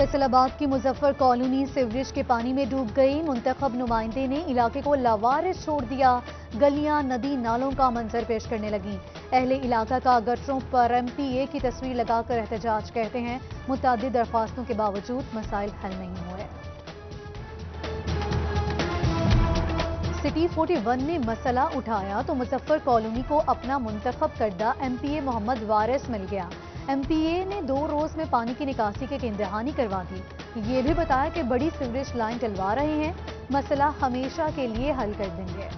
फैसलाबाद की Muzaffar colony sewerage के पानी में डूब गई। मुंतखब नुमाइंदे ने इलाके को लावारिस छोड़ दिया। गलियां, नदी, नालों का मंजर पेश करने लगी। अहले इलाका का गटरों पर एमपीए की तस्वीर लगाकर एहतजाज। कहते हैं मुतअद्दिद दरख्वास्तों के बावजूद मसाइल हल नहीं हुए। सिटी 41 ने मसला उठाया तो मुजफ्फर कॉलोनी को अपना मुंतखब करदा एमपीए मोहम्मद वारिस मिल गया। एमपीए ने 2 रोज में पानी की निकासी की इंतहानी करवा दी। ये भी बताया कि बड़ी सीवरेज लाइन डलवा रहे हैं, मसला हमेशा के लिए हल कर देंगे।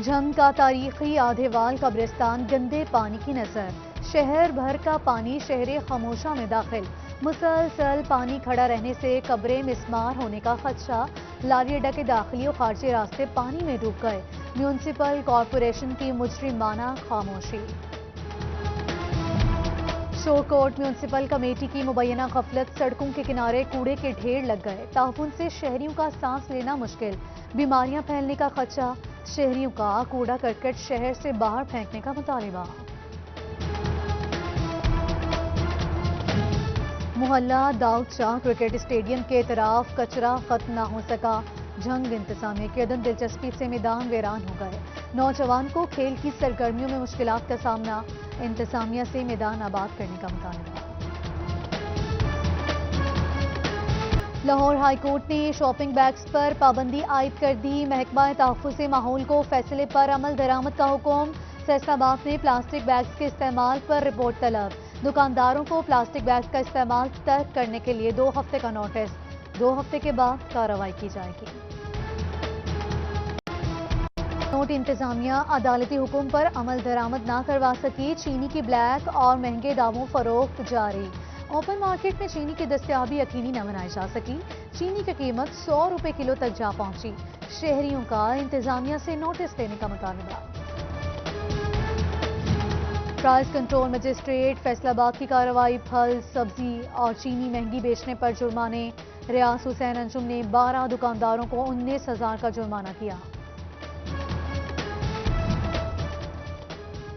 झंग का तारीखी आधेवाल कब्रिस्तान गंदे पानी की नजर। शहर भर का पानी शहर खामोशा में दाखिल। मुसलसल पानी खड़ा रहने से कब्रें मिस्मार होने का खदशा। लारी अड्डा के दाखिली और खारजी रास्ते पानी में डूब गए। म्यूनिसिपल कॉरपोरेशन की मुजरिमाना खामोशी। शोरकोट म्यूनिसिपल कमेटी की मुबैना गफलत। सड़कों के किनारे कूड़े के ढेर लग गए। ताफुन से शहरियों का सांस लेना मुश्किल। बीमारियां फैलने का खदशा। शहरियों का कूड़ा करकट शहर से बाहर फेंकने का मुतालिबा। मोहल्ला दाऊद शाह क्रिकेट स्टेडियम के तरफ कचरा खत्म न हो सका। झंग इंतजामिया की अदम दिलचस्पी से मैदान वीरान हो गए। नौजवान को खेल की सरगर्मियों में मुश्किलात का सामना। इंतजामिया से मैदान आबाद करने का मुतालिबा। लाहौर हाईकोर्ट ने शॉपिंग बैग्स पर पाबंदी आयद कर दी। महकमा तहफ़्फ़ुज़ माहौल को फैसले पर अमल दरामद का हुक्म। फैसलाबाद में प्लास्टिक बैग्स के इस्तेमाल पर रिपोर्ट तलब। दुकानदारों को प्लास्टिक बैग्स का इस्तेमाल तर्क करने के लिए 2 हफ्ते का नोटिस। 2 हफ्ते के बाद कार्रवाई की जाएगी। नोट इंतजामिया अदालती हुक्म पर अमल दरामद ना करवा सकी। चीनी की ब्लैक और महंगे दामों फरोख्त जारी। ओपन मार्केट में चीनी की दस्तयाबी यकीनी न बनाई जा सकी। चीनी की कीमत 100 रुपए किलो तक जा पहुंची। शहरियों का इंतजामिया से नोटिस देने का मुतालबा। प्राइस कंट्रोल मजिस्ट्रेट फैसलाबाद की कार्रवाई। फल, सब्जी और चीनी महंगी बेचने पर जुर्माने। रियास हुसैन अंजुम ने 12 दुकानदारों को 19,000 का जुर्माना किया।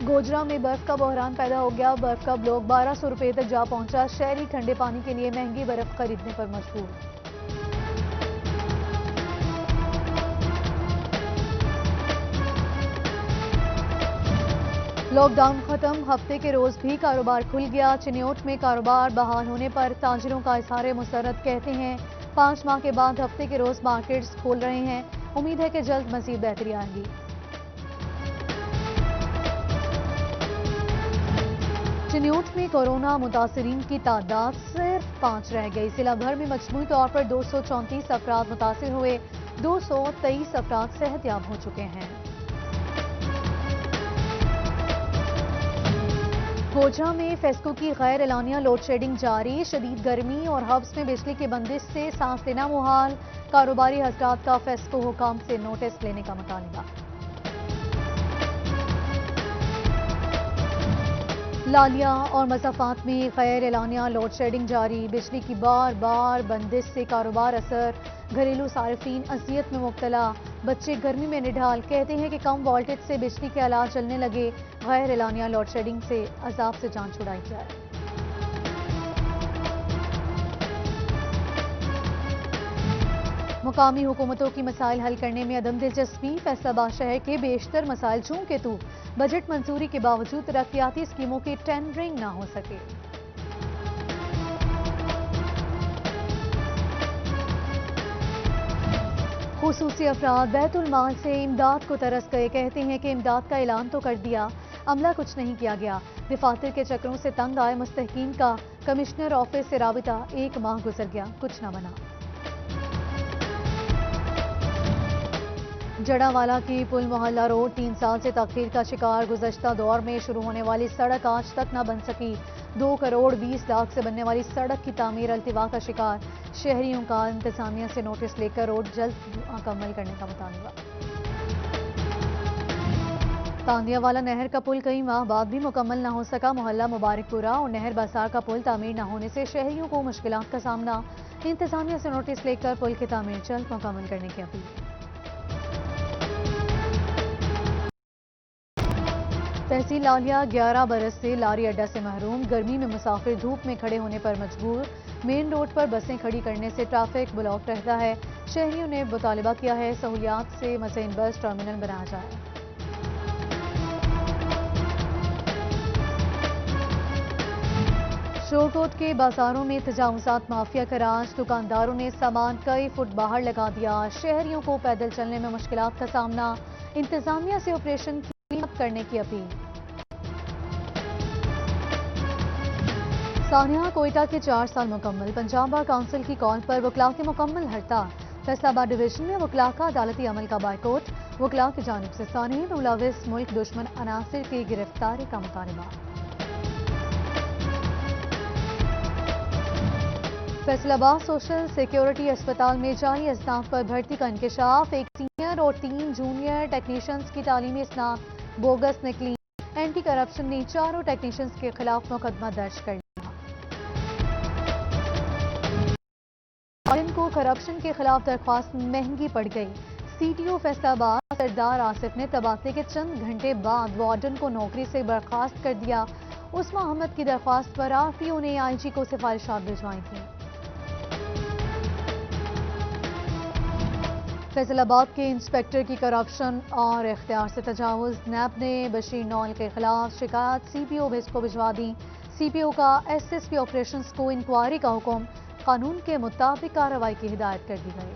गोजरा में बर्फ का बहरान पैदा हो गया। बर्फ का ब्लॉक 1200 रुपए तक जा पहुंचा। शहरी ठंडे पानी के लिए महंगी बर्फ खरीदने पर मजबूर। लॉकडाउन खत्म, हफ्ते के रोज भी कारोबार खुल गया। चिन्योट में कारोबार बहाल होने पर ताजिरों का इजहार मुसर्रत। कहते हैं 5 माह के बाद हफ्ते के रोज मार्केट्स खोल रहे हैं। उम्मीद है कि जल्द मजीद बेहतरी आएगी। चिन्योट में कोरोना मुतासरीन की तादाद सिर्फ 5 रह गई। जिला भर में मजमूई तौर पर 234 अफराद मुतासिर हुए। 223 अफराद सेहतयाब हो चुके हैं। गोजरा में फेस्को की गैर एलानिया लोड शेडिंग जारी। शदीद गर्मी और हब्स में बिजली की बंदिश से सांस लेना मुहाल। कारोबारी हजरात का फेस्को हुकाम से नोटिस लेने का मुतालिबा। लालिया और मज़ाफात में गैर एलानिया लोड शेडिंग जारी। बिजली की बार बार बंदिश से कारोबार असर। घरेलू सार्फिन अजियत में मुब्तला। बच्चे गर्मी में निढाल। कहते हैं कि कम वोल्टेज से बिजली के आलात जलने लगे। गैर एलानिया लोड शेडिंग से अजाब से जान छुड़ाई जाए। मुकामी हुकूमतों की मसाइल हल करने में अदम दिलचस्पी। फैसलाबाद शहर के बेशतर मसाइल चूं के तू बजट मंजूरी के बावजूद तरक्याती स्कीमों की टेंडरिंग ना हो सके। खुसूसी अफराद बैतुल माल से इमदाद को तरस गए। कहते हैं कि इमदाद का ऐलान तो कर दिया, अमला कुछ नहीं किया गया। दिफातर के चक्रों से तंग आए मुस्तहकीन का कमिश्नर ऑफिस से राबिता। 1 माह गुजर गया, कुछ न बना। जड़ावाला की पुल मोहल्ला रोड 3 साल से तखीर का शिकार। गुज़श्ता दौर में शुरू होने वाली सड़क आज तक न बन सकी। 2 करोड़ 20 लाख से बनने वाली सड़क की तामीर अल्तिवा का शिकार। शहरियों का इंतजामिया से नोटिस लेकर रोड जल्द मुकम्मल करने का मुतालबा। तांदियावाला नहर का पुल कई माह बाद भी मुकम्मल न हो सका। मोहल्ला मुबारकपुरा और नहर बाजार का पुल तामीर न होने से शहरियों को मुश्किलात का सामना। इंतजामिया से नोटिस लेकर पुल की तामीर जल्द मुकम्मल करने की अपील। तहसील लालिया 11 बरस से लारी अड्डा से महरूम, गर्मी में मुसाफिर धूप में खड़े होने पर मजबूर। मेन रोड पर बसें खड़ी करने से ट्रैफिक ब्लॉक रहता है। शहरियों ने मुतालबा किया है सहूलियात से मसईन बस टर्मिनल बनाया जाए। शोरकोट के बाजारों में तजावुजात माफिया का राज, दुकानदारों ने सामान कई फुट बाहर लगा दिया। शहरियों को पैदल चलने में मुश्किलात का सामना, इंतजामिया से ऑपरेशन क्लीन अप करने की अपील। सानिया कोयटा के 4 साल मुकम्मल, पंजाब बार काउंसिल की कॉल पर वकला की मुकम्मल हड़ताल। फैसलाबाद डिवीजन में वकला का अदालती अमल का बायकॉट, वकला की जानिब से सानिया में मुलविस मुल्क दुश्मन अनासिर की गिरफ्तारी का मुतालबा। फैसलाबाद सोशल सिक्योरिटी अस्पताल में जाली स्टाफ पर भर्ती का इंकशाफ, एक सीनियर और 3 जूनियर टेक्नीशियंस की तालीमी स्नात बोगस निकली। एंटी करप्शन ने चारों टेक्नीशियंस के खिलाफ मुकदमा दर्ज कर लिया। इनको करप्शन के खिलाफ दरख्वास्त महंगी पड़ गई। सीटीओ फैसलाबाद सरदार आसिफ ने तबादले के चंद घंटे बाद वार्डन को नौकरी से बर्खास्त कर दिया। उस्मा अहमद की दरख्वास्त पर आरपीओ ने आईजी को सिफारिशात भिजवाई थी। फैसलाबाद के इंस्पेक्टर की करप्शन और इख्तियार से तजावुज, नैब ने बशीर नौल के खिलाफ शिकायत सीपीओ को भिजवा दी। सीपीओ का एसएसपी ऑपरेशंस को इंक्वायरी का हुक्म, कानून के मुताबिक कार्रवाई की हिदायत कर दी गई।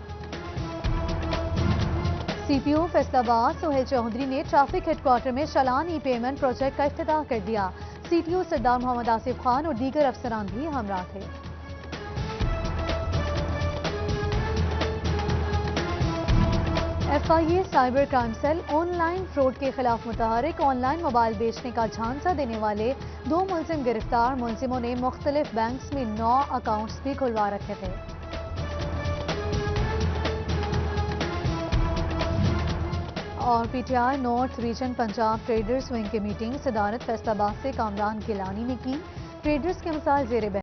सीपीओ फैसलाबाद सोहेल चौधरी ने ट्रैफिक हेडक्वार्टर में चालान ई पेमेंट प्रोजेक्ट का इफ्तिताह कर दिया। सीटीओ सरदार मोहम्मद आसिफ खान और दीगर अफसरान भी हमरा थे। FIA cyber crime cell online fraud के खिलाफ मुतहरिक, ऑनलाइन मोबाइल बेचने का झांसा देने वाले 2 मुलजिम गिरफ्तार। मुलजिमों ने मुख्तलिफ बैंक्स में 9 अकाउंट्स भी खुलवा रखे थे। और PTI north region Punjab traders wing की मीटिंग सदारत फैसलाबाद से कामरान गिलानी ने की। ट्रेडर्स के मसाइल जेर